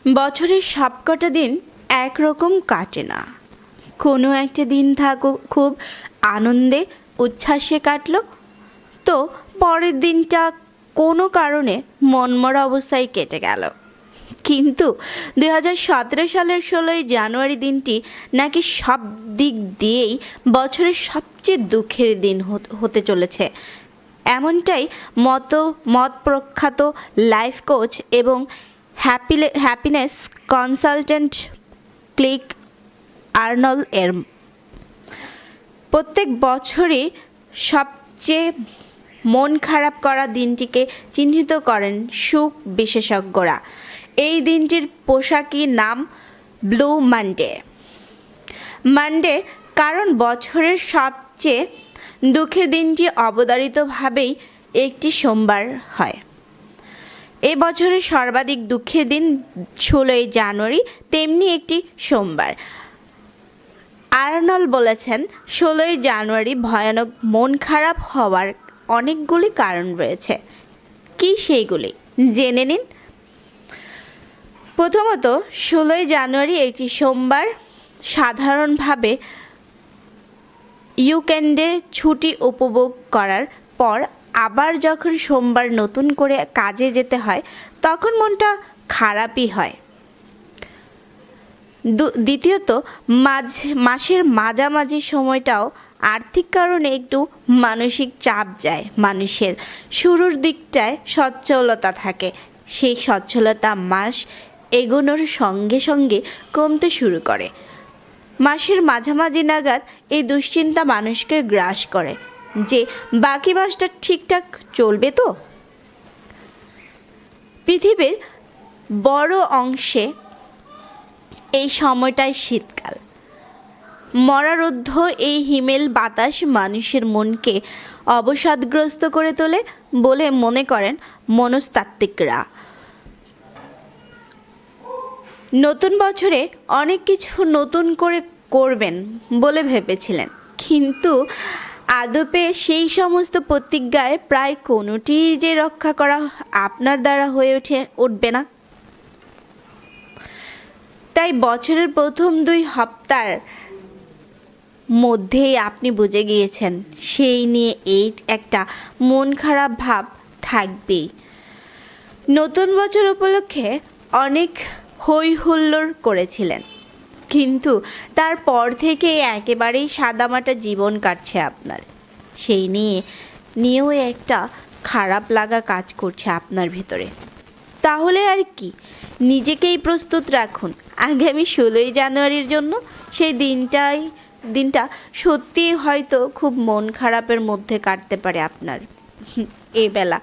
বছরের সবকটা দিন একরকম কাটে না। কোনো একটা দিন খুব আনন্দে উচ্ছ্বাসে কাটলো, তো পরের দিনটা কোনো কারণে মনমরা অবস্থায় কেটে গেল। কিন্তু 2017 সালের 16ই জানুয়ারি দিনটি নাকি সব দিক দিয়েই বছরের সবচেয়ে দুঃখের দিন হতে চলেছে। এমনটাই মত প্রখ্যাত লাইফ কোচ এবং হ্যাপিনেস কনসালটেন্ট ক্লিক আর্নল্ড এর। প্রত্যেক বছরই সবচেয়ে মন খারাপ করা দিনটিকে চিহ্নিত করেন সুখ বিশেষজ্ঞরা। এই দিনটির পোশাকি নাম ব্লু মানডে কারণ বছরের সবচেয়ে দুঃখের দিনটি অবধারিতভাবেই একটি সোমবার হয়। এ বছরের সর্বাধিক দুঃখের দিন 16ই জানুয়ারি, তেমনি একটি সোমবার। আর্নল্ড বলেছেন, 16ই জানুয়ারি ভয়ানক মন খারাপ হওয়ার অনেকগুলি কারণ রয়েছে। কি সেইগুলি জেনে নিন। প্রথমত, 16ই জানুয়ারি একটি সোমবার। সাধারণভাবে উইকেন্ডে ছুটি উপভোগ করার পর আবার যখন সোমবার নতুন করে কাজে যেতে হয়, তখন মনটা খারাপই হয়। দ্বিতীয়ত, মাসের মাঝামাঝি সময়টাও আর্থিক কারণে একটু মানসিক চাপ যায় মানুষের। শুরুর দিকটায় সচ্ছলতা থাকে, সেই সচ্ছলতা মাস এগোনোর সঙ্গে সঙ্গে কমতে শুরু করে। মাসের মাঝামাঝি নাগাদ এই দুশ্চিন্তা মানুষকে গ্রাস করে যে বাকি মাসটা ঠিকঠাক চলবে তো। পৃথিবীর বড় অংশে এই সময়টাই শীতকাল। মরারুদ্ধ এই হিমেল বাতাস মানুষের মনকে অবসাদগ্রস্ত করে তোলে বলে মনে করেন মনস্তাত্ত্বিকরা। নতুন বছরে অনেক কিছু নতুন করে করবেন বলে ভেবেছিলেন, কিন্তু আদপে সেই সমস্ত প্রতিজ্ঞায় প্রায় কোনোটিই যে রক্ষা করা আপনার দ্বারা হয়ে উঠবে না। তাই বছরের প্রথম 2 সপ্তাহ মধ্যেই আপনি বুঝে গিয়েছেন, সেই নিয়ে এই একটা মন খারাপ ভাব থাকবেই। নতুন বছর উপলক্ষে অনেক হই হুল্লোড় করেছিলেন, কিন্তু তারপর থেকে একেবারেই সাদামাটা জীবন কাটছে আপনার। সেই নিয়েও একটা খারাপ লাগা কাজ করছে আপনার ভেতরে। তাহলে আর কি, নিজেকেই প্রস্তুত রাখুন আগামী 16ই জানুয়ারির জন্য। সেই দিনটা সত্যিই হয়তো খুব মন খারাপের মধ্যে কাটতে পারে আপনার এই বেলা।